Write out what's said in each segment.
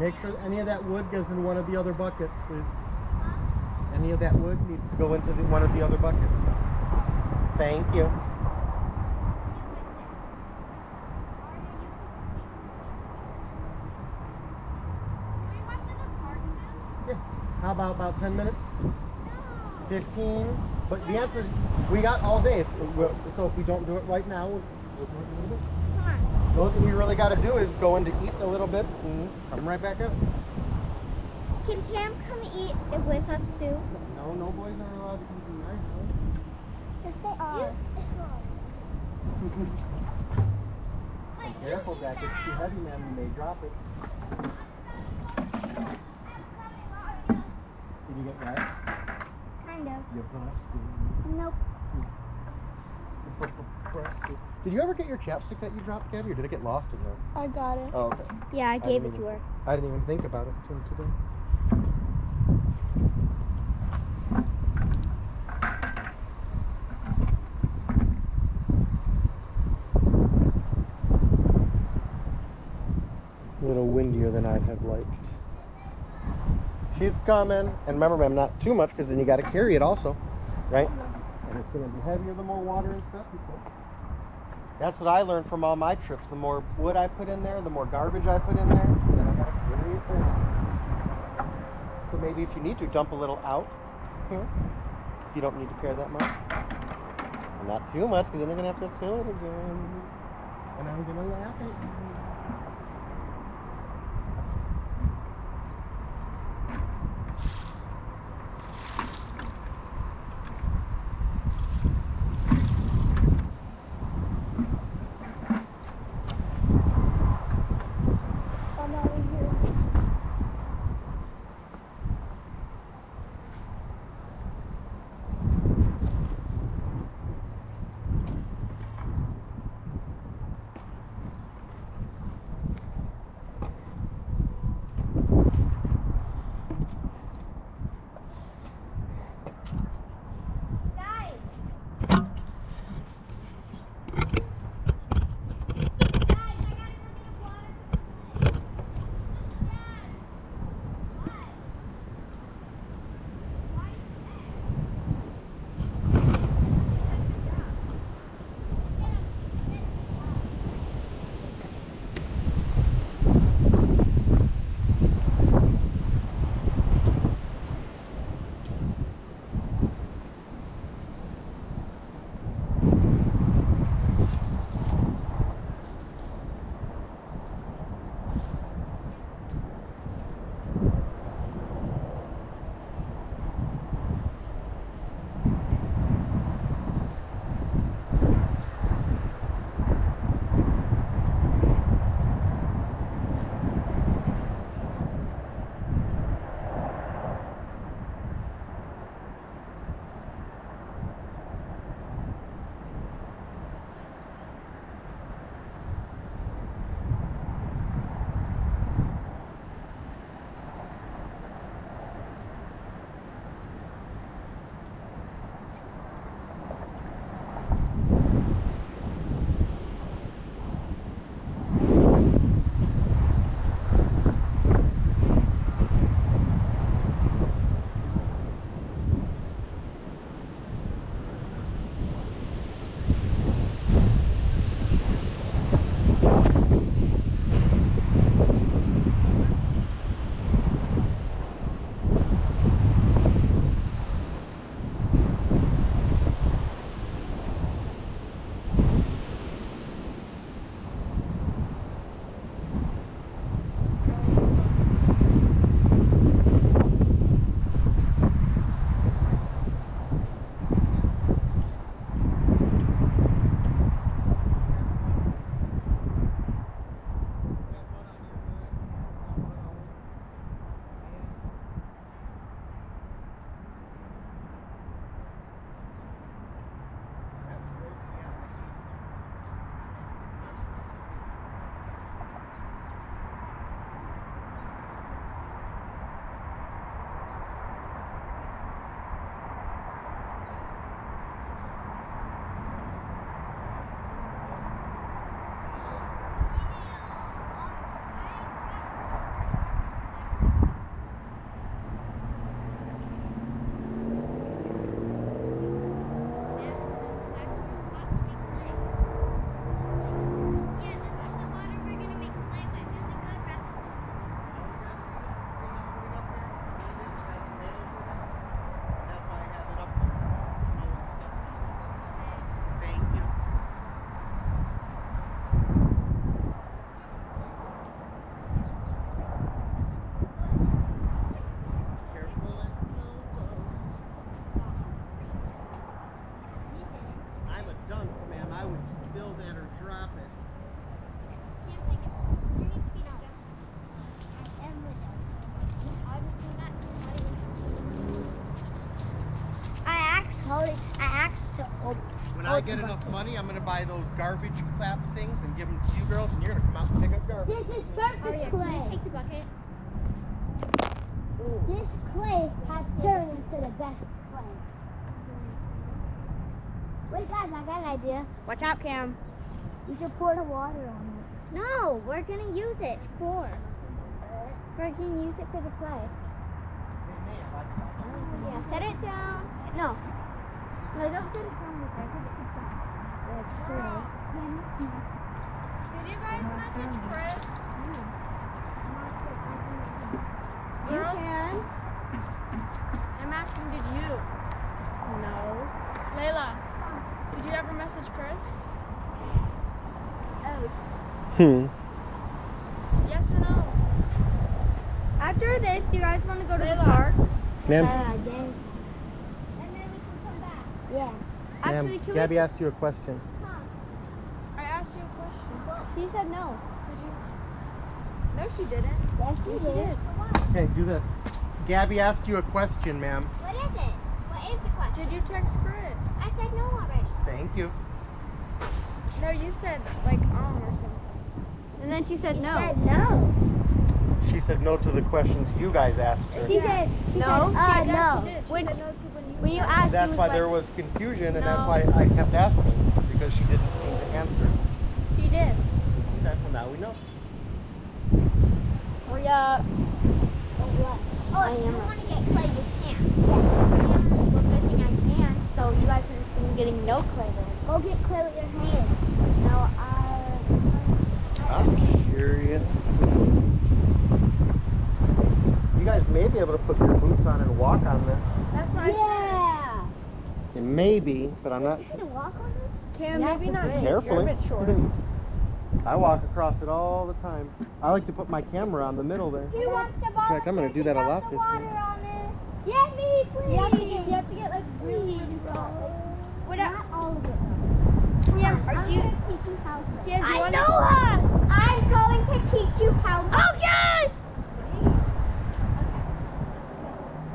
Make sure any of that wood goes in one of the other buckets, please. Any of that wood needs to go into one of the other buckets. Thank you. Yeah. How about 10 minutes? 15? But the answer is, we got all day. So if we don't do it right now, we'll do it in a little bit. Come on. The only thing we really got to do is go in to eat a little bit and come right back up. Can Cam come eat with us too? No, no boys are allowed to eat in my house. Yes, they are. Be careful, Jack. It's too heavy, man. You may drop it. Did you get wet? Kind of. You're busted. Nope. Busted. Did you ever get your chapstick that you dropped, Gabby, or did it get lost in there? I got it. Oh, okay. Yeah, I gave it to her. I didn't even think about it until today. A little windier than I'd have liked. She's coming. And remember, ma'am, not too much because then you got to carry it also, right? And it's going to be heavier the more water and stuff you put. That's what I learned from all my trips. The more wood I put in there, the more garbage I put in there, then I got to carry it down. So maybe if you need to, dump a little out here. If you don't need to carry that much. And not too much because then you're going to have to fill it again. And I'm going to laugh at you. I get enough money, I'm gonna buy those garbage clap things and give them to you girls, and you're gonna come out and pick up garbage. This is perfect Aria, clay. can you take the bucket? This clay has turned into the best clay. Wait, guys, I got an idea. Watch out, Cam. You should pour the water on it. No, we're gonna use it for. We're going to use it for the clay. Yeah, set it down. No. No, don't set it down with that. The clay. Did you guys message Chris? You Girls? can. I'm asking, did you? No. Layla, did you ever message Chris? Yes or no? After this, do you guys want to go to the Layla. park? Ma'am, I guess. And then we can come back. Yeah. Actually, ma'am, can Gabby asked you a question. I asked you a question. She said no. Did you? No, she didn't. Yes, she did. Okay, do this. Gabby asked you a question, ma'am. What is it? What is the question? Did you text Chris? I said no already. Thank you. No, you said like or something. And then she said She no. said no. She said no to the questions you guys asked her. She said No? Yes, no. she did. She When- said no to When you asked, That's she was why like, there was confusion, and that's No. why I kept asking, because she didn't seem to answer. she did. Okay, well now we know. Hurry up. Oh, if you want to get clay, you can. Well, good thing I can. So you guys are been getting no clay then. Go get clay with your hands. No, I'm curious. You guys may be able to put your boots on and walk on this. That's what I Yeah. It may be, but I'm not You can walk on this? said. Cam, Yeah, maybe not. it's You're a carefully. bit short. I walk across it all the time. I like to put my camera on the middle there. Who wants to volunteer? fact, I'm gonna do that a lot the this water year. on this? Yeah, me, please. You have to get like really What Not all of it. though. Cam, are I'm you? gonna teach you how to. Cam, do you I wanna- know her. I'm going to teach you how. Okay.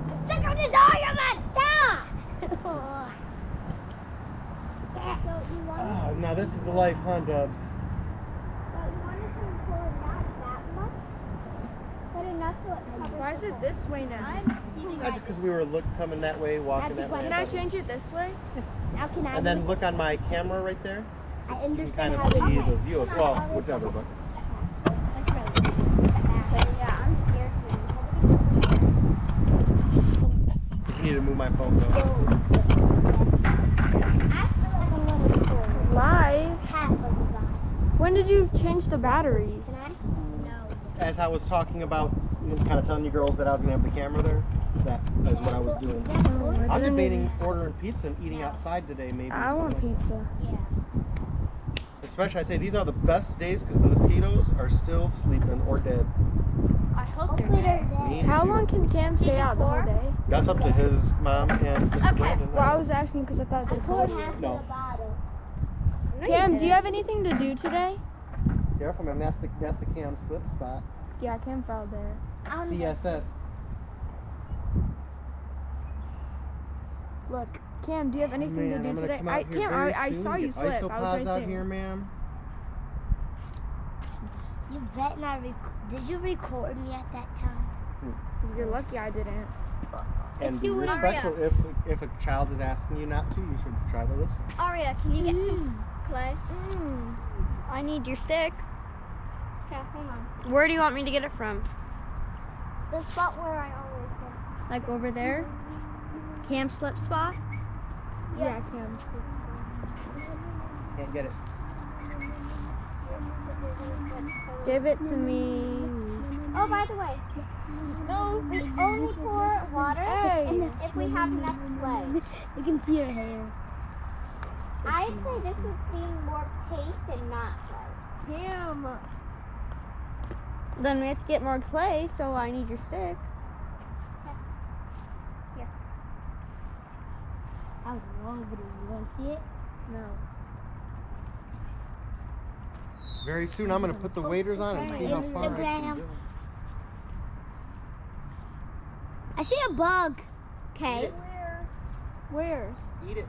I'm sick of this argument. Stop. So you want Oh, now this is the life, huh, Dubs? you want to control not that much, but enough so it covers. Why is it this way now? Just because we were coming that way, walking that way. Can I change it this way? Now can I? And then look on my camera right there. I Just so you can kind understand of how see to- the view of, well, whichever, but. Yeah, I'm scared You need to move my phone though. I feel like I'm gonna record Live? half of the vibe. When did you change the batteries? Can I? No. As I was talking about, kind of telling you girls that I was going to have the camera there, that is what I was doing. I'm debating ordering pizza and eating outside today, maybe. I want something. pizza. Yeah. Especially, I say these are the best days because the mosquitoes are still sleeping or dead. I hope Hopefully they're dead. Me How too. long can Cam stay out the whole day? That's up to his mom and Mr. Brandon. Well, I was asking because I thought I they poured told you. half of No. the bottle. Cam, do you have anything to do today? Careful, man. That's the cam slip spot. Yeah, Cam fell there. CSS. Look, Cam, do you have anything Man, to I'm do gonna today? come out here Cam, very I soon. saw you Get slip. I was isopods right out there. here, ma'am. You bet not Did you record me at that time? You're lucky I didn't. And be you would- respectful. If a child is asking you not to, you should try to listen. Aria, can you get some clay? I need your stick. Okay, hold on. Where do you want me to get it from? The spot where I always go. Like over there? Cam slip spot? Yeah, Cam. Can't get it. Give it to me. Oh, by the way, no, we only pour water if we have enough clay. You can see your hair. I'd say this is being more paste and not clay. Cam. Then we have to get more clay, so I need your stick. That was a long video. You want to see it? No. Very soon, I'm gonna put the waders on and see how far I can Instagram. go. I see a bug. Okay. Where? Eat it.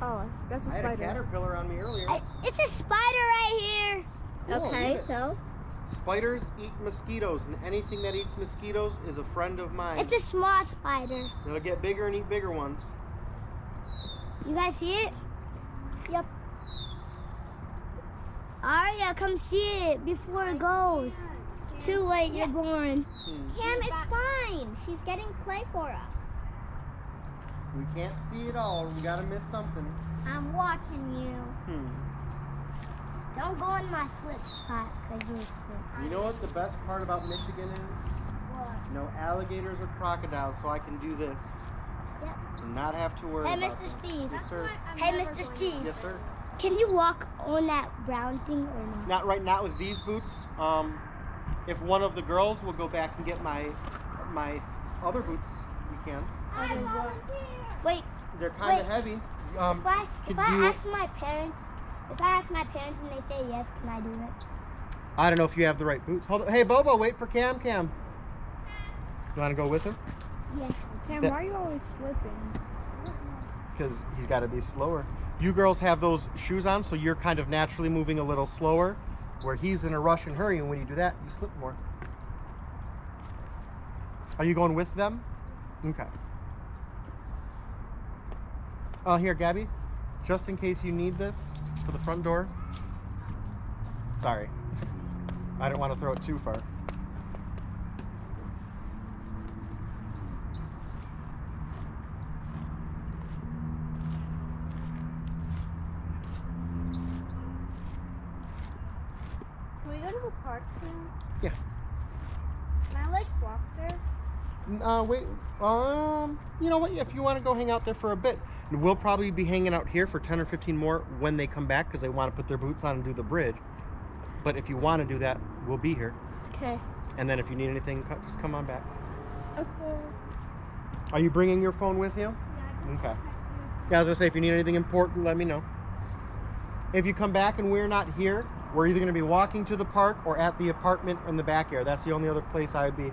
Oh, that's a I had a spider. caterpillar on me earlier. It's a spider right here. Cool, Okay, eat it. so Spiders eat mosquitoes, and anything that eats mosquitoes is a friend of mine. It's a small spider. It'll get bigger and eat bigger ones. You guys see it? Yep. Arya, come see it before it goes. Too late, you're born. Cam, it's fine. She's getting play for us. We can't see it all. We gotta miss something. I'm watching you. Don't go in my slip spot because you're slip. You know what the best part about Michigan is? What? No alligators or crocodiles, so I can do this. Yep. And not have to worry Hey, about Mr. them. Steve. Yes, sir. Hey, Mr. Steve. Yes, sir. Can you walk on that brown thing or not? Not right now with these boots. If one of the girls will go back and get my other boots, we can. Wait, They're kind of Wait. heavy. if I ask my parents and they say yes, can I do it? I don't know if you have the right boots. Hold on. Hey, Bobo, wait for Cam. You want to go with her? Yeah. Cam, That- why are you always slipping? Because he's got to be slower. You girls have those shoes on, so you're kind of naturally moving a little slower, where he's in a rush and hurry, and when you do that, you slip more. Are you going with them? Okay. Here, Gabby, just in case you need this for the front door. Sorry. I didn't want to throw it too far. Can we go to the park soon? Yeah. Can I like walk there? Wait, you know what? If you want to go hang out there for a bit, we'll probably be hanging out here for 10 or 15 more when they come back because they want to put their boots on and do the bridge. But if you want to do that, we'll be here. Okay. And then if you need anything, just come on back. Okay. Are you bringing your phone with you? Yeah. Okay. Yeah, as I say, if you need anything important, let me know. If you come back and we're not here, we're either going to be walking to the park or at the apartment in the back here. That's the only other place I would be.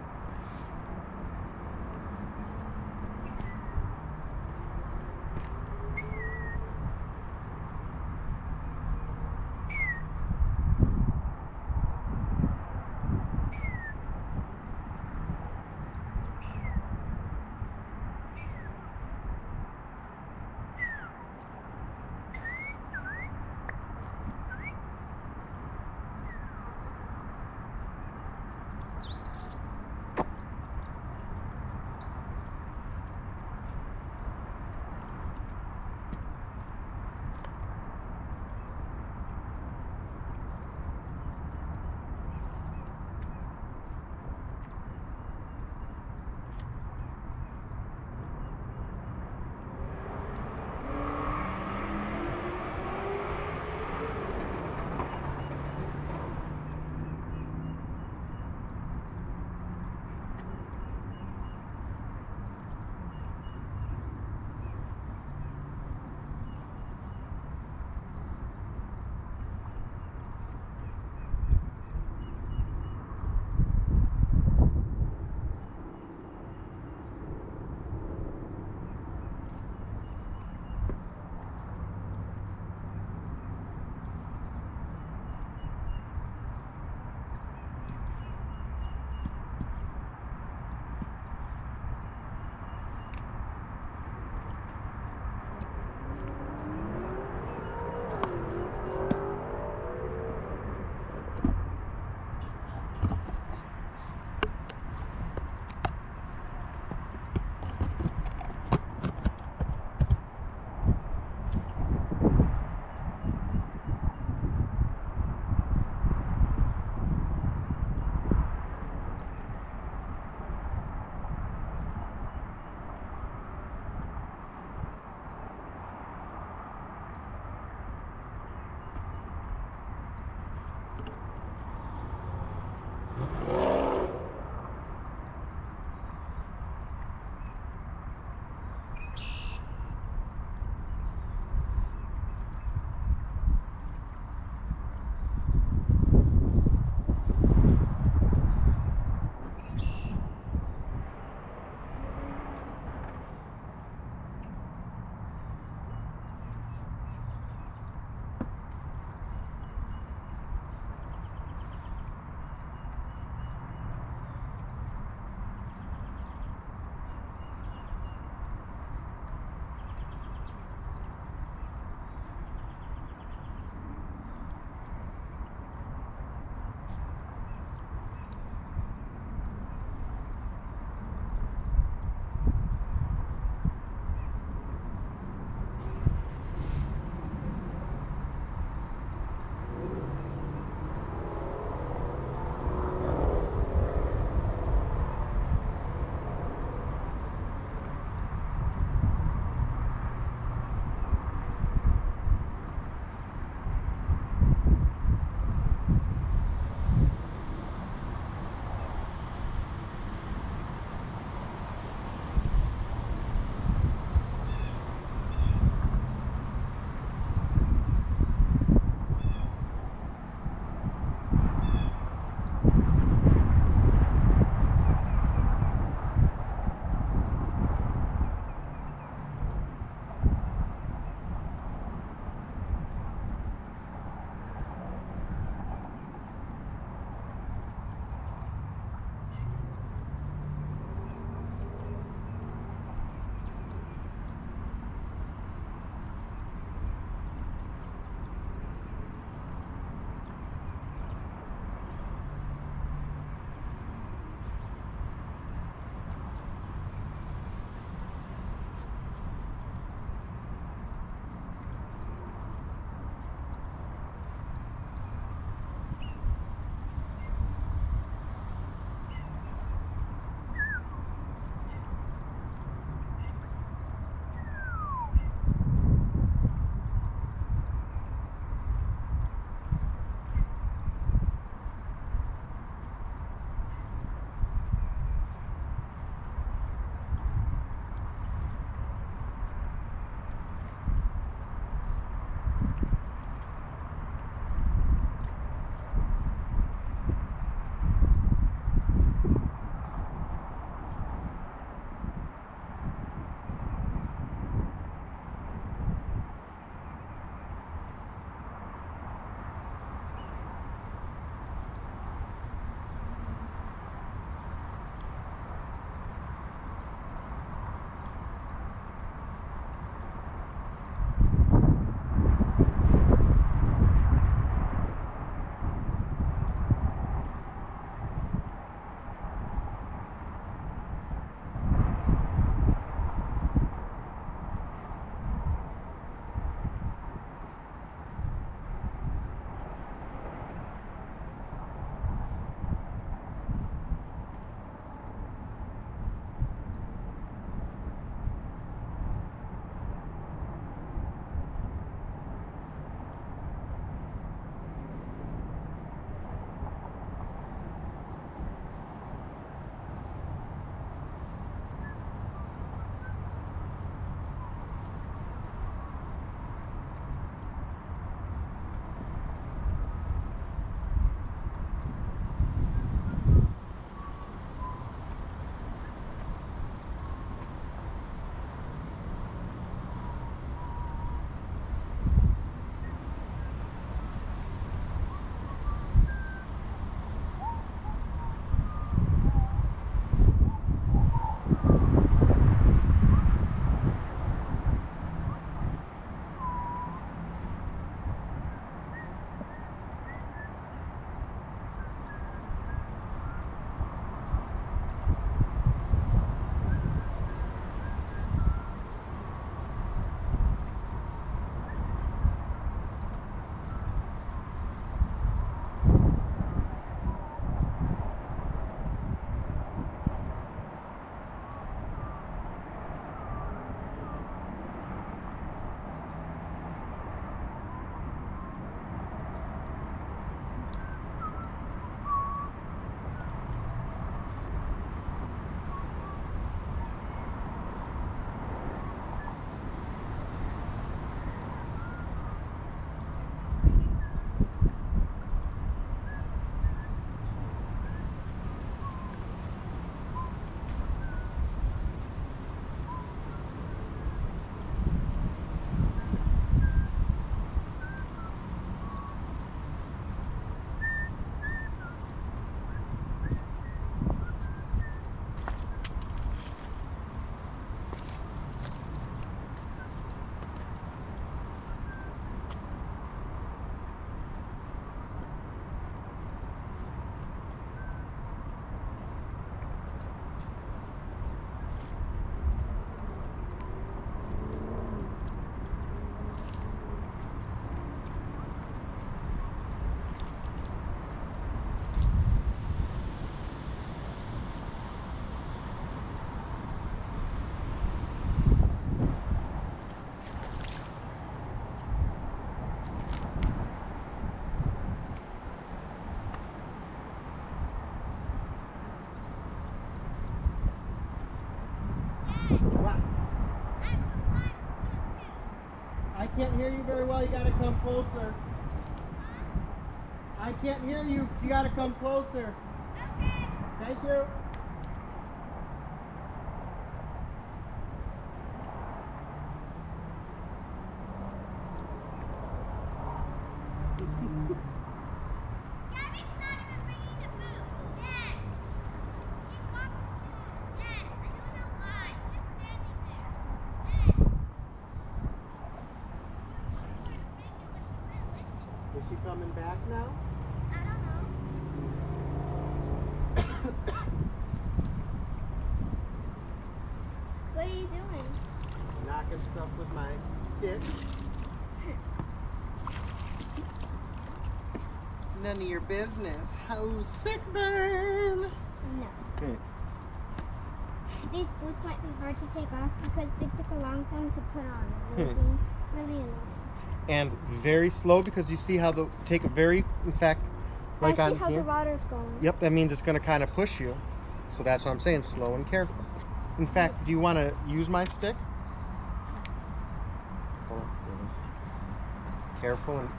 can't hear you very well. You gotta come closer. I can't hear you. You gotta come closer. Okay. Thank you. Gabby's not even bringing the food. Yes. Keep walking. Yes. I don't know why. She's just standing there. Yes. Is she coming back now? I don't know. What are you doing? Knocking stuff with my stick. None of your business. How's sick burn? No. These boots might be hard to take off because they took a long time to put on. Really annoying. And very slow because you see how the take a very, in fact, like I on see how here. the water's going. Yep, that means it's going to kind of push you. So that's what I'm saying, slow and careful. In fact, do you want to use my stick? Hold on. Careful and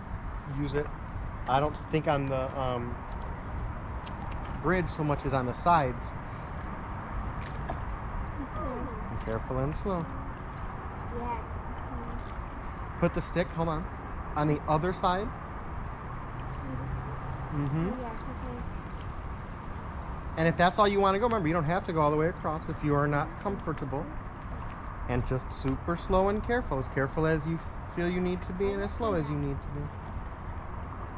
use it. I don't think on the bridge so much as on the sides. Be careful and slow. Yeah. Put the stick, hold on the other side. Mm-hmm. Yeah, okay. And if that's all you want to go, remember, you don't have to go all the way across if you are not comfortable. And just super slow and careful as you feel you need to be and as slow as you need to be.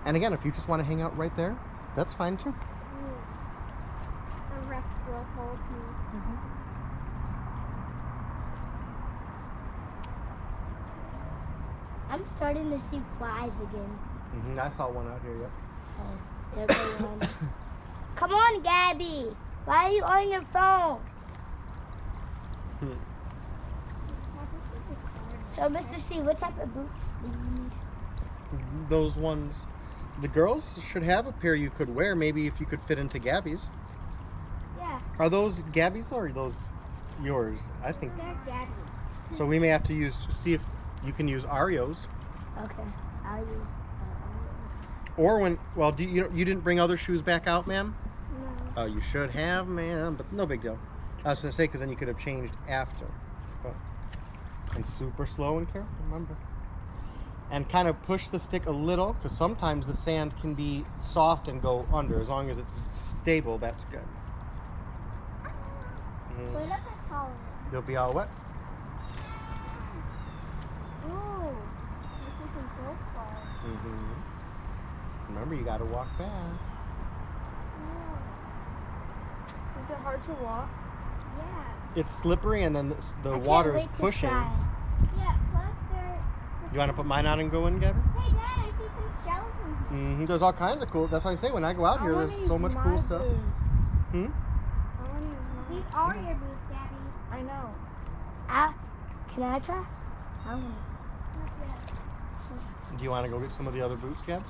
And again, if you just want to hang out right there, that's fine too. The rest will hold me. I'm starting to see flies again. I saw one out here, yep. Oh, there goes one. Come on, Gabby. Why are you on your phone? So, Mr. C, what type of boots do you need? Those ones, the girls should have a pair you could wear, maybe if you could fit into Gabby's. Yeah, Are those Gabby's or are those yours? I think. they're Gabby. So we may have to see if you can use Ario's. Okay, I'll use. Or when, well, you didn't bring other shoes back out, ma'am? No. Oh, you should have, ma'am, but no big deal. I was going to say, because then you could have changed after. But, and super slow and careful, remember. And kind of push the stick a little, because sometimes the sand can be soft and go under. As long as it's stable, that's good. Wait up and follow me. You'll be all wet. Ooh, this isn't so far. Remember, you got to walk back. Is it hard to walk? Yeah. It's slippery, and then the I can't water's wait to pushing. try. Yeah, plus there. You want to put mine on and go in, Gabby? Hey, Dad, I see some shells in here. There's all kinds of cool. That's what I say. When I go out here, there's so much cool stuff. I want to use These are your boots, Gabby. I know. Can I try? I want. Not yet. Do you want to go get some of the other boots, Gabs?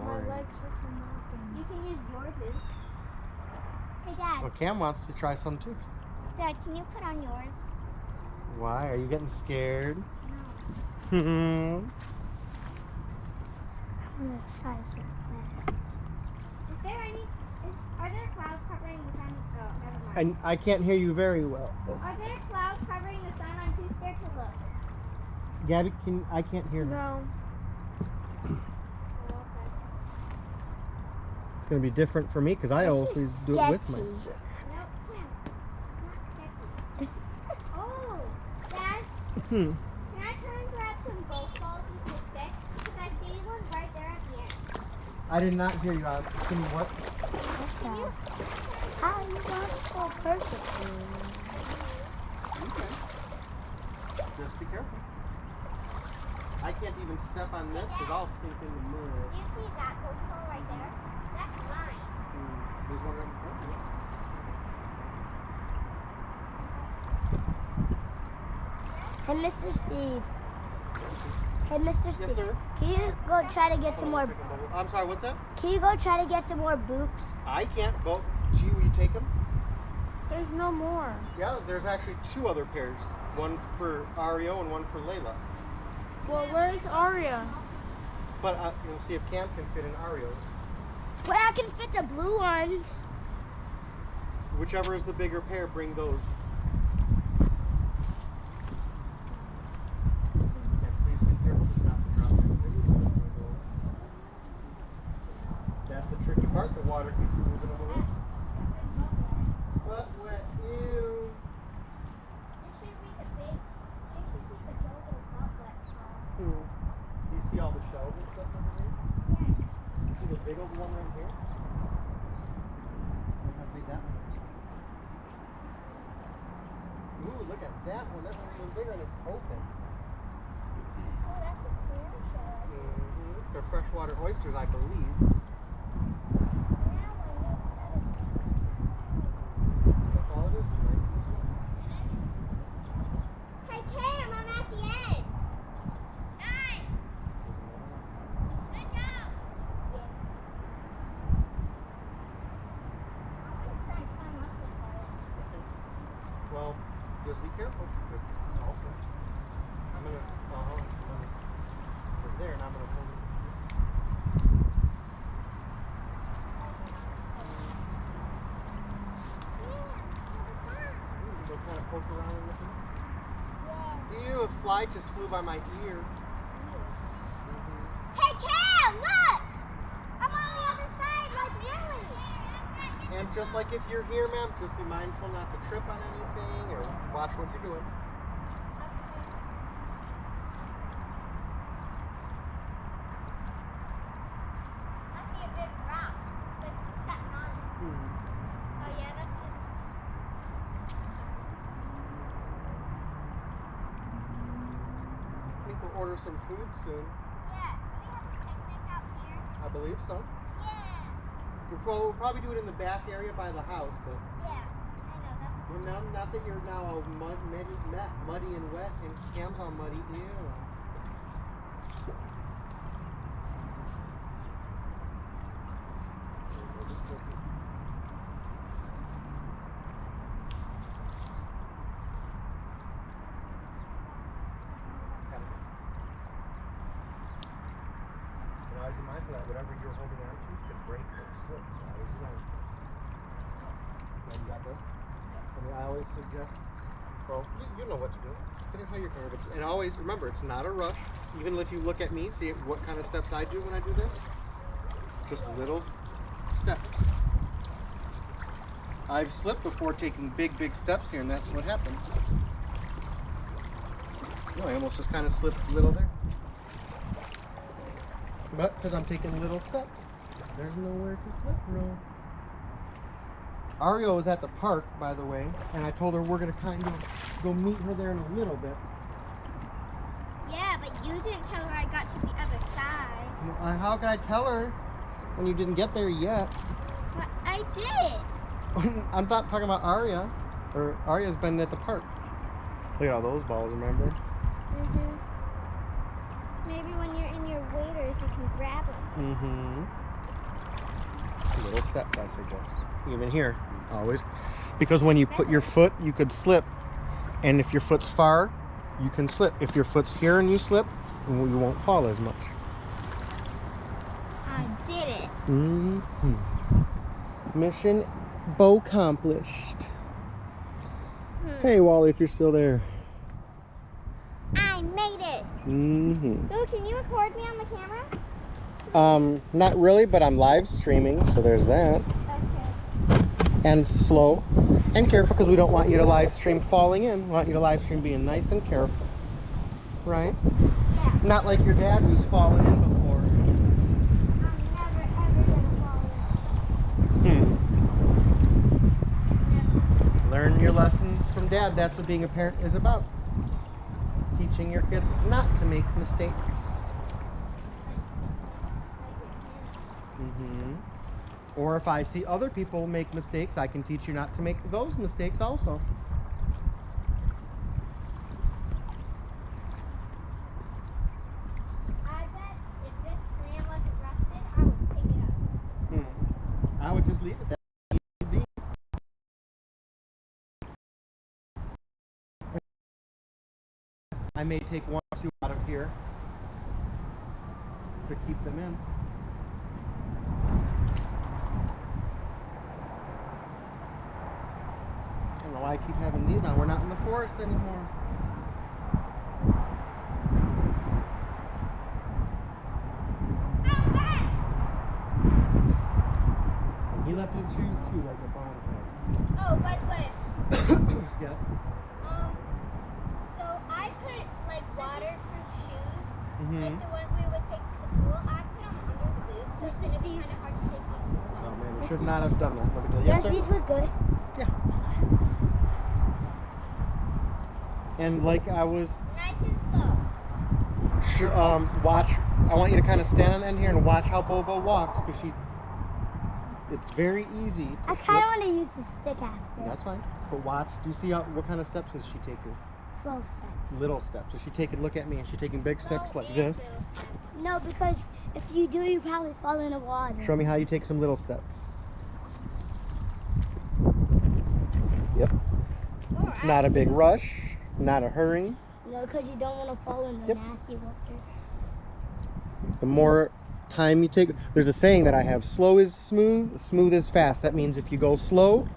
My legs are from walking. You can use your boots. Hey, Dad. Well, Cam wants to try some too. Dad, can you put on yours? Why? Are you getting scared? No. And I'm gonna try some. Is there any? Are there clouds covering the sun? Oh, never mind. I can't hear you very well. Are there clouds covering the sun? I'm too scared to look. Gabby, I can't hear her. No. Oh, okay. It's going to be different for me because I This always is do it with my sketchy. stick. No, Cam. It's not sketchy. Oh, Dad, Hmm. can I try and grab some golf balls and some sticks? Because I see one right there at the end. I did not hear you. Can you what? Can you? How are you going so perfectly? Okay. Just be careful. I can't even step on this because I'll sink in the mud. You see that golf ball right there? That's mine. There's one right in front of you. Hey, Mr. Steve. Hey, Mr. Steve. Yes, sir. Can you go try to get some Hold on more? a second, Bubble. I'm sorry, what's that? Can you go try to get some more boots? I can't. But, gee, will you take them? There's no more. Yeah, there's actually two other pairs. One for Ario and one for Layla. Well, where's Aria? But you'll see if Cam can fit in Oreos. Well, I can fit the blue ones. Whichever is the bigger pair, bring those. And please be careful just not to drop my stickers. That's the tricky part. The water keeps moving them away. But wet, ew. Do you see all the shells and stuff over here? You see the big old one right here? Look how big that one is. Ooh, look at that one. That one's even bigger and it's open. They're freshwater oysters, I believe. That's all it is. Nice and slow. Hey Cam, I'm at the end. Nice. Good job. Well, just be careful. Also, I'm gonna over there, and I'm gonna pull it. Go kind of poke around and look. Ew, a fly just flew by my ear. Hey Cam, look! I'm on the other side like Billy. And just like if you're here, ma'am, just be mindful not to trip on anything or watch what you're doing. I see a big rock with something on it. Oh yeah, that's just... I think we'll order some food soon. Yeah, do we have a picnic out here? I believe so. Yeah. We'll probably do it in the back area by the house, but Yeah, I know that's... well, not that you're now all muddy and wet, and Cam's all muddy. Ew. Always be mindful that whatever you're holding on to could break or slip. So always be mindful. Now you got this? I mean, I always suggest, well, you know what to do. Depending on how you're going. And always remember, it's not a rush. Even if you look at me, see what kind of steps I do when I do this. Just little steps. I've slipped before taking big steps here, and that's what happens. No, I almost just kind of slipped a little there. But because I'm taking little steps, there's nowhere to slip, no. Ario was at the park, by the way, and I told her we're going to kind of go meet her there in a little bit. Yeah, but you didn't tell her I got to the other side. How could I tell her when you didn't get there yet? But I did. I'm not talking about Aria. Or Aria's been at the park. Look at all those balls, remember? Maybe when you're in your waders, you can grab them. Little steps, I suggest. Even here, always. Because when you put your foot, you could slip. And if your foot's far, you can slip. If your foot's here and you slip, you won't fall as much. I did it. Mission accomplished. Hey, Wally, if you're still there. I made it. Ooh, can you record me on the camera? Not really, but I'm live streaming, so there's that. Okay. And slow and careful, because we don't want you to live stream falling in. We want you to live stream being nice and careful. Right? Yeah. Not like your dad who's fallen in before. I'm never ever gonna fall in. Learn your lessons from dad. That's what being a parent is about. Teaching your kids not to make mistakes. Or if I see other people make mistakes, I can teach you not to make those mistakes also. I bet if this pram wasn't rusted, I would pick it up. I would just leave it there. I may take one or two out of here to keep them in. I don't know why I keep having these on. We're not in the forest anymore. He left his shoes too, like a bonfire. Oh, by the way, Yes. so I put like waterproof shoes, Mm-hmm. like the ones we would take to the pool. I put them under the boots, so it's gonna be kind of hard to take these boots Oh off. man, we should not have done that. Let me tell you. Yes, sir? these look good. And like I was, Nice and slow. watch. I want you to kind of stand on the end here and watch how Bobo walks, because it's very easy to I slip. kind of want to use the stick after. That's fine. But watch. Do you see what kind of steps is she taking? Slow step. Little steps. Is she taking? Look at me. Is she taking big steps like this? No, because if you do, you probably fall in the water. Show me how you take some little steps. Yep. It's not a big rush. Not a hurry. No, because you don't want to fall in the Yep. nasty water. The more time you take, there's a saying that I have: slow is smooth, smooth is fast. That means if you go slow,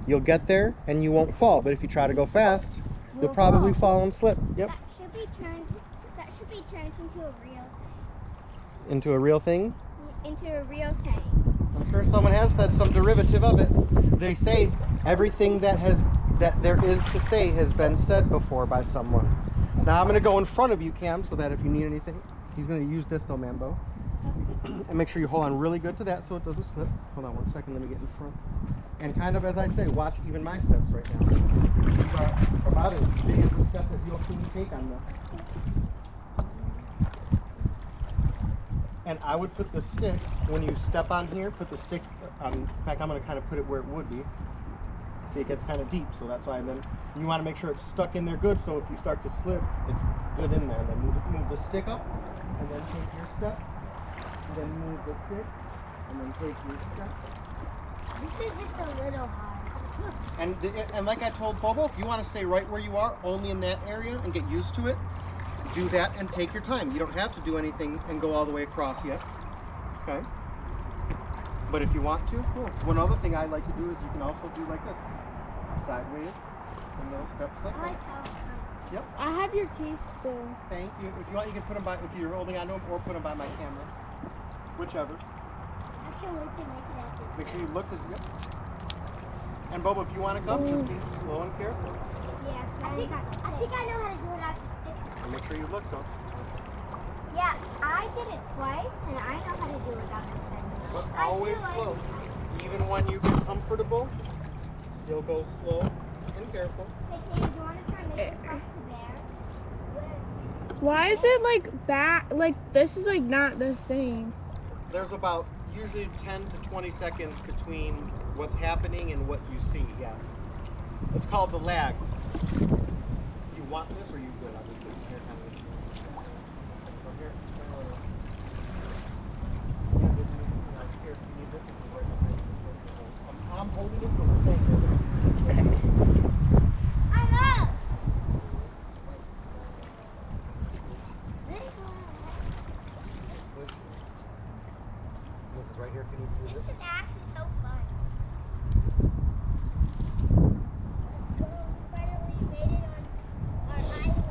you'll get there and you won't fall. But if you try to go fast, you'll probably fall and slip. Yep. That should be turned into a real saying. Into a real thing. Into a real saying. I'm sure someone has said some derivative of it. They say everything that there is to say has been said before by someone. Now I'm going to go in front of you, Cam, so that if you need anything, he's going to use this though, Mambo. And make sure you hold on really good to that so it doesn't slip. Hold on one second, let me get in front. And kind of as I say, watch even my steps right now. These are about as big as the step that you'll see me take on them. And I would put the stick, when you step on here, put the stick on, in fact I'm going to kind of put it where it would be. See, it gets kind of deep, so that's why then you want to make sure it's stuck in there good, so if you start to slip, it's good in there. And then move the stick up, and then take your steps, and then move the stick, and then take your steps. This is just a little hard. And like I told Bobo, if you want to stay right where you are, only in that area, and get used to it, do that and take your time. You don't have to do anything and go all the way across yet. Okay? But if you want to, cool. One other thing I like to do is you can also do like this. Sideways and little steps like that. Yep. I have your keys still. Thank you. If you want, you can put them by, if you're holding on to them, or put them by my camera. Whichever. I can't wait to make it happen. Make sure you look as good. And Bobo, if you want to come, just be slow and careful. Yeah, I think I know how to do it out the stick. And make sure you look though. Yeah, I did it twice, and I know how to do it out the stick. But always slow. Even when you get comfortable, still go slow and careful. Hey, Kate, do you want to try and make it across the bear? Why is it like back? Like this is like not the same. There's about usually 10 to 20 seconds between what's happening and what you see. Yeah. It's called the lag. You want this or you good? I'll just put it here kind of. So here. Here, if you need this, this is right behind you. I'm holding it so it's staying there. I know! This is right here if you need to This use is it. actually so fun. Finally made it on our island.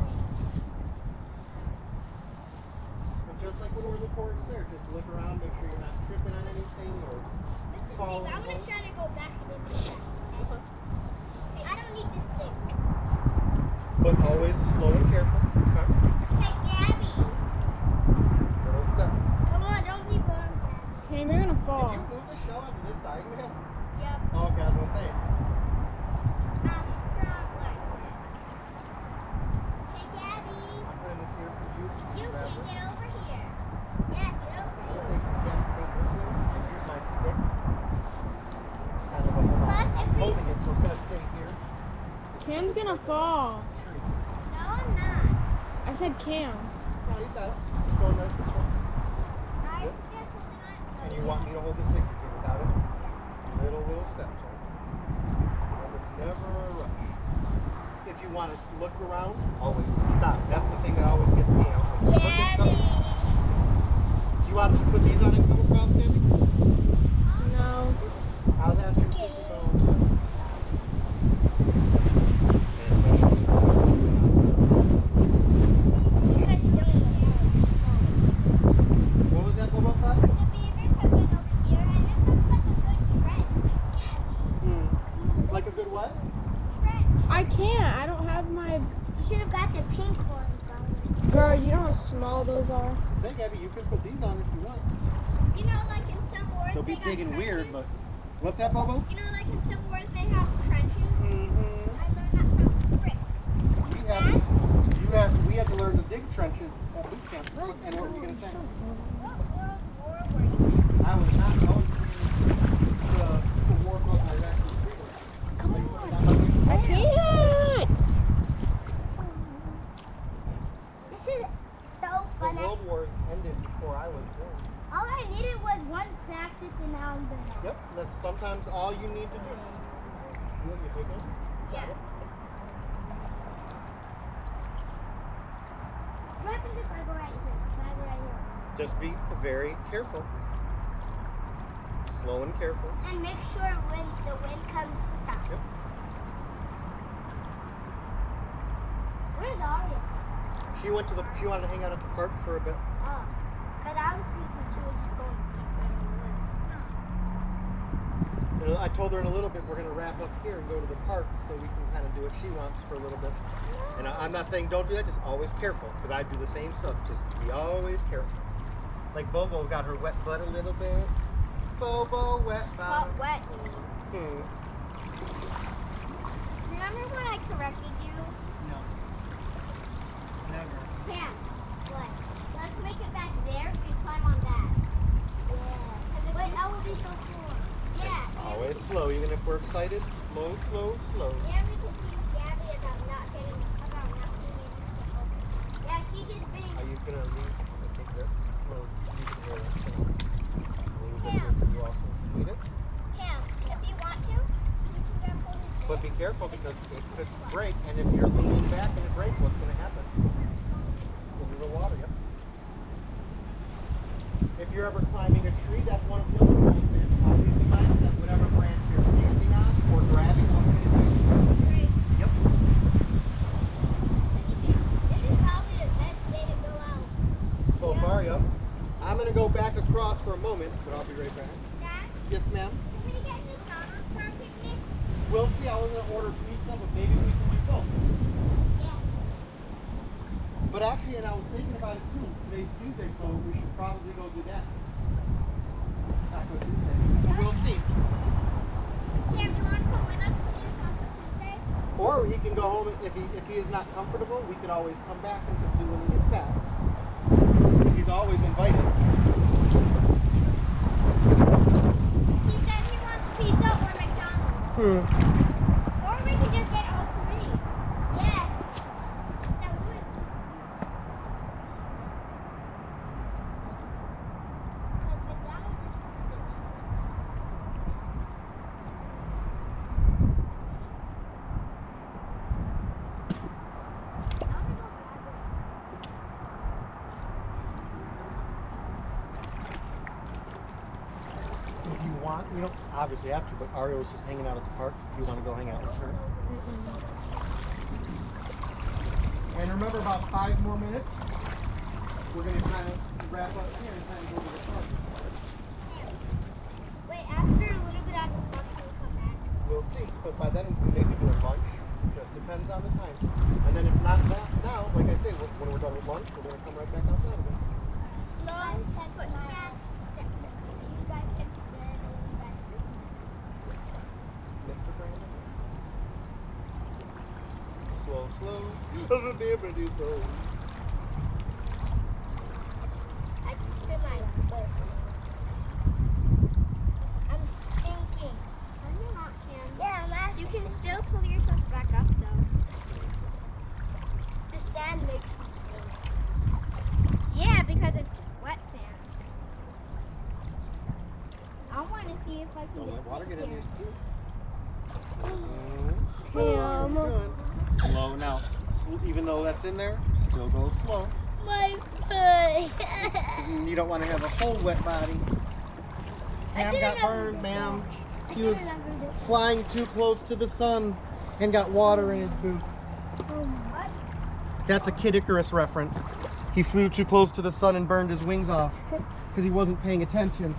And just like when we're in the forest there, just look around, make sure you're not tripping on anything or Mr. fall. Steve, I'm going to try to go back and into that. Okay, I don't need this stick. But always slow and careful. Okay. Hey, Gabby. Little step. Come on, don't be burned. Cam, you're gonna Did fall. you move the shell onto this side, man? Yep. Oh, okay, I was gonna say. I'm strong like that. Hey, Gabby. I'm putting this here for you. You Grab can it. get over here. Yeah, get over I'm here. gonna take this one, and here's my stick. Kind of a hold on. Plus, if I'm we- holding it, so it's gonna stay here. Cam's gonna fall. No, I'm not. I said Cam. No, you got it. Just go nice this one. I Yep. just holding on. And you want me to hold the stick here without it? Little steps, right? And it's never a rush. If you want to look around, always stop. That's the thing that always gets me out. When you look at Gabby. something, you you want to put these on and come across, Gabby? No. I'll have to keep it going. What was that, Bobo? The beavers have been over here, and this looks like a good trench. Like a good what? Trench. I can't. I don't have my. You should have got the pink ones on. Girl, you know how small those are. Say, Gabby, you can put these on if you want. You know, like in some wars They'll they be got big and trenches? weird, but what's that, Bobo? You know, like in some wars they have trenches? Mm-hmm. I learned that from Rick. We had to learn to dig trenches at boot camp. And what were you going to say? What world war were you in? I was not going to the war boat I actually freedom. Come on. I can't. This is so The fun. world wars ended before I was born. All I needed was one practice and now I'm good. Yep, that's sometimes all you need to do. You take it? Yeah. What happens if I go right here? Can I go right here? Just be very careful. Slow and careful. And make sure when the wind comes, stop. Yep. Where's Aria? She wanted to hang out at the park for a bit. Oh, because I was thinking she was just going to keep playing in the woods. I told her in a little bit we're going to wrap up here and go to the park so we can kind of do what she wants for a little bit. And I'm not saying don't do that, just always careful, because I do the same stuff. Just be always careful. Like Bobo got her wet butt a little bit. Bobo wet butt. But wet. Remember when I corrected you? No. Never. Pam, what? Let's make it back there and climb on that. Yeah. Wait, that would be so cool. Yeah. Always slow, even if we're excited. Slow, slow, slow. Yeah, we can tease Gabby about not being able to open. Yeah, she just being. Are you going to leave? I think this. Well, you can hear that. So. Leave this Yeah. one for you also. Need it? Pam, if you want to, you can grab hold of this. But be careful because it could break, and if you're leaning back and it breaks, what's going to happen? Into the water, yep. If you're ever climbing a tree, that's one of the other rules. Always be mindful that whatever branch you're standing on or grabbing, Great. yep. This is probably the best day to go out. So far, yep. I'm going to go back across for a moment, but I'll be right back. Dad, Yes, ma'am. can we get McDonald's for our picnic? We'll see. I was going to order pizza, but maybe we can do both. Yeah. But actually, and I was thinking about it too. Today's Tuesday, so we should probably go do that. Taco Tuesday. But we'll see. Cam, do you want to come with us to do Taco Tuesday? Or he can go home if he is not comfortable. We could always come back and just do when he gets back. He's always invited. He said he wants pizza or McDonald's. Or we could just get all three. Yeah. That would. Because McDonald's is perfect. I want to go back. If you want, you don't obviously have to, but Ario's just hanging out at the park. If you want to go hang out with her. And remember, about 5 more minutes. We're going to kind of wrap up here and kind of go to the park. Wait, after a little bit after lunch, we'll come back. We'll see. But by then, we may be doing lunch. Just depends on the time. And then if not now, like I say, when we're done with lunch, we're going to come right back outside again. Slow, but fast. You guys catch the bread and you guys sleep. Mr. Brandon. Slow, slow. Remember to go. I can feel my foot. I'm sinking. Are you not, Cam? Yeah, I'm actually. You can still pull yourself back up, though. The sand makes you sink. Yeah, because it's wet sand. I want to see if I can Don't let water get in here. your skin. Cam. Good. Slow now. Even though that's in there, still go slow. My foot. You don't want to have a whole wet body. Cam got burned, ma'am. He was flying too close to the sun and got water in his boot. That's a Kid Icarus reference. He flew too close to the sun and burned his wings off because he wasn't paying attention.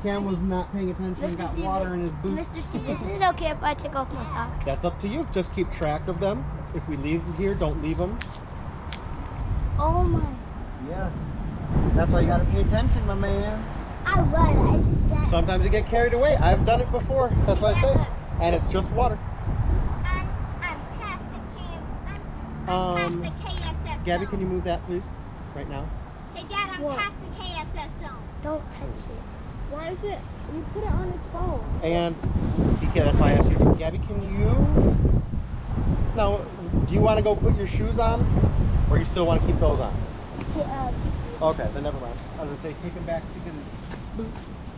Cam was not paying attention and got water in his boot. Mr. Steve, is it okay if I take off my socks? That's up to you. Just keep track of them. If we leave them here, don't leave them. Oh my. Yeah. That's why you gotta pay attention, my man. I was. I just got. Sometimes you get carried away. I've done it before. That's what I say. And it's just water. I'm past the cam. I'm past the KSS Gabby, zone. can you move that, please? Right now. Hey, Dad, I'm past the KSS zone. Don't touch it. Why is it? You put it on his phone. And, okay, that's why I asked you. Gabby, can you... Now, do you want to go put your shoes on? Or you still want to keep those on? Okay, then never mind. I was going to say, take them back to his boots.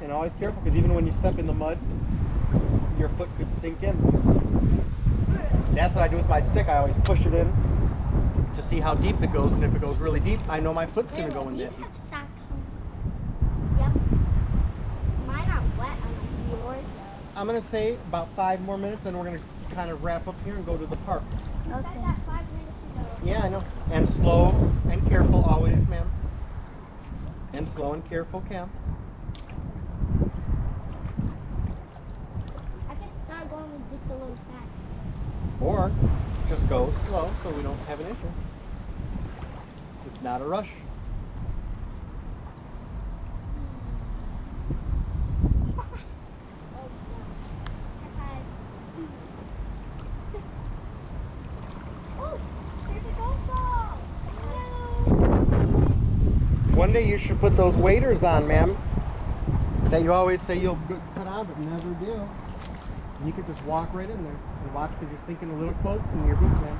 And always careful, because even when you step in the mud, your foot could sink in. That's what I do with my stick. I always push it in to see how deep it goes, and if it goes really deep, I know my foot's going to go in that deep. You have socks on. Yep. Mine are wet on yours. I'm going to say about 5 more minutes, then we're going to kind of wrap up here and go to the park. Okay. I said that 5 minutes ago. Yeah, I know. And slow and careful always, ma'am. And slow and careful, Cam. I could start going with just a little fast. Or just go slow so we don't have an issue. It's not a rush. One day you should put those waders on, ma'am, that you always say you'll put on but never do. And you could just walk right in there and watch because you're sinking a little close in your boots, ma'am.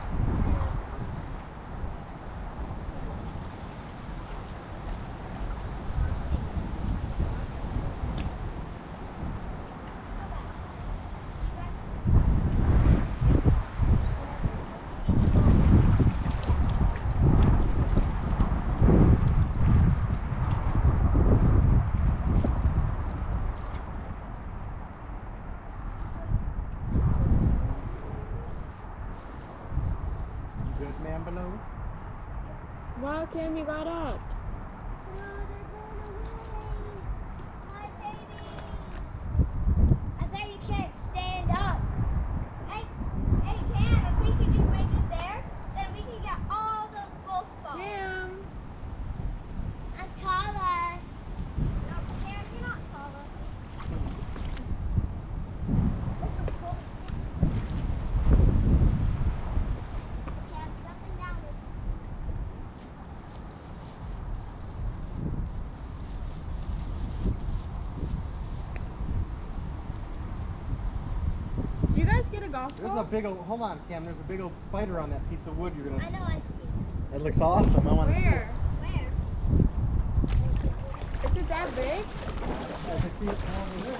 Good, ma'am, below? Wow, Cam, you got up. I bet you can't stand up. Hey, Cam, if we could just make it there, then we can get all those golf balls. Cam. I'm taller. No, Cam, you're not taller. Cam, jumping down is Do you guys get a golf There's ball? a big old, hold on, Cam, there's a big old spider on that piece of wood you're going to I see. know I see. It looks awesome. I want to see it. Where? Where? Is it that big? I can see it from over there.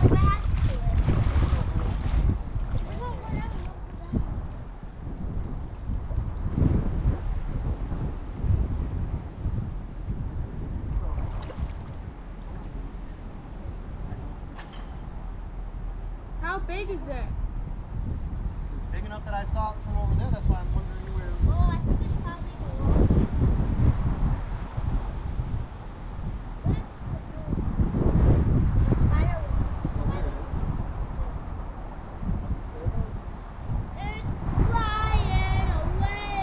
Go back to it. We won't run out of that. How big is it? It's big enough that I saw it from over there. That's why I'm wondering where. Oh, I think there's probably the wall. The spider It's flying away.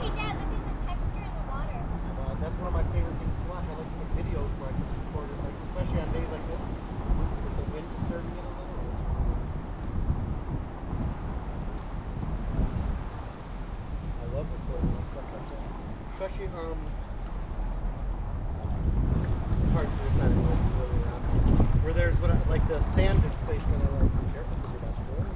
Hey, Dad, look at the texture in the water. That's one of my favorite things to watch. I like to make videos where I just record it, like, especially on days like this, with the wind disturbing it a little. I love recording and stuff like that. Especially, it's hard to there's not anyone really around. Where there's like the sand displacement, I like to be careful because you're about to go in.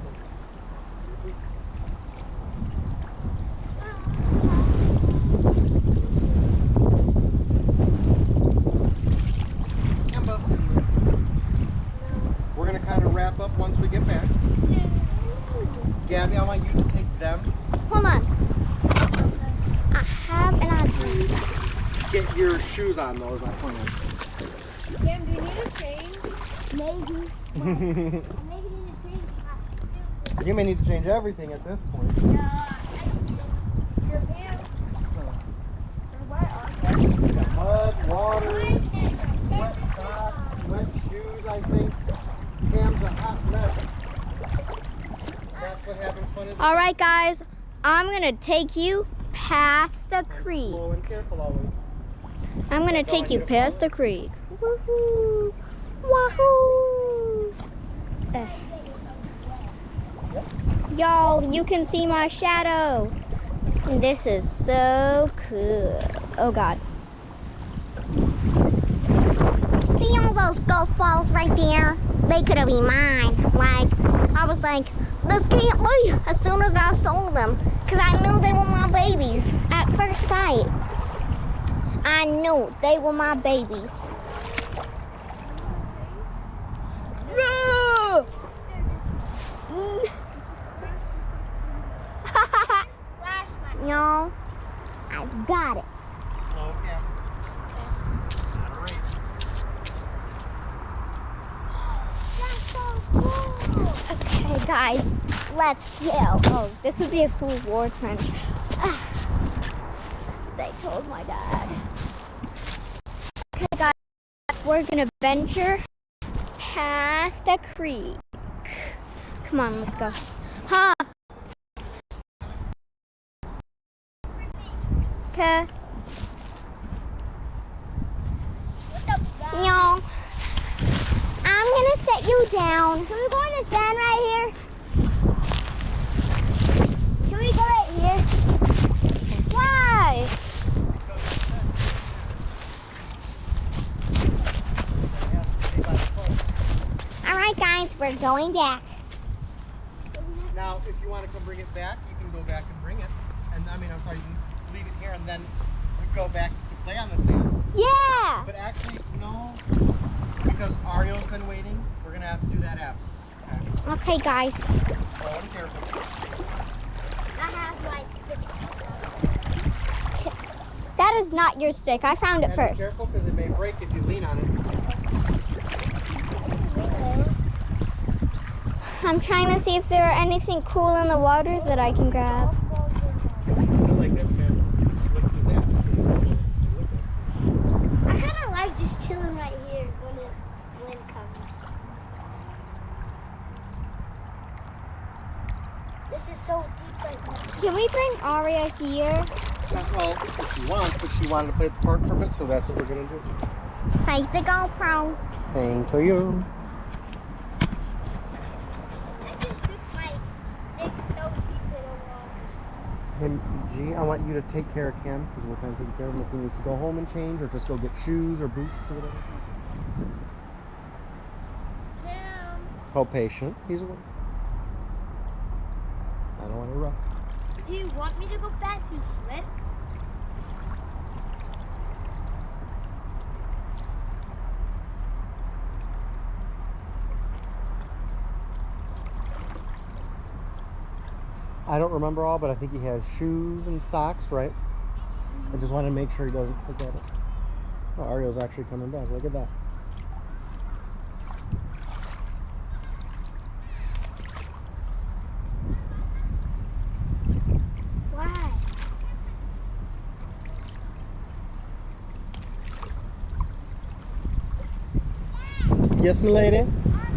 shoes on though is my point. Cam, do you need a change? Maybe. Maybe need to change my shoes. You may need to change everything at this point. Your pants are wet, aren't they? We got mud, water, wet socks, wet shoes, I think. Cam's a hot mess. That's what having fun is. All right, guys, I'm gonna take you past the creek. Slow and careful always. I'm gonna take you past the creek. Woohoo! Wahoo! Y'all, you can see my shadow. This is so cool. Oh God. See all those golf balls right there? They could have been mine. Like, I was like, this can't be as soon as I sold them. Because I knew they were my babies at first sight. I knew they were my babies. Y'all, I've got it. Slow, Cam. Not a race. That's so cool. Okay, guys, let's go. Oh, this would be a cool war trench. I told my dad. Okay, guys, we're gonna venture past the creek. Come on, let's go. Huh? Okay. Y'all, I'm gonna set you down. Can we go on the sand right here? Can we go right here? Why? All right, guys, we're going back. Now, if you want to come bring it back, you can go back and bring it. And I mean, I'm sorry, you can leave it here and then we go back to play on the sand. Yeah. But actually, no, because Ario's been waiting. We're gonna have to do that after. Okay, guys. Slow and careful. I have my stick. That is not your stick. I found it And first. be careful because it may break if you lean on it. I'm trying to see if there are anything cool in the water that I can grab. But like this, man. Look through that. So you know, look at I kind of like just chilling right here when the wind comes. This is so deep right now. Can we bring Aria here? it. Well, if she wants, but she wanted to play at the park for a bit, so that's what we're gonna do. Take the GoPro. Thank you. I just took my stick so deep in the water. Hey, G, I want you to take care of Cam because we're trying to take care of him if he needs to go home and change or just go get shoes or boots or whatever. Cam. Hold patient. He's away. I don't want to rush. Do you want me to go fast and slip? I don't remember all, but I think he has shoes and socks, right? I just want to make sure he doesn't forget it. Oh, Ario's actually coming back. Look at that. Why? Yes, my lady.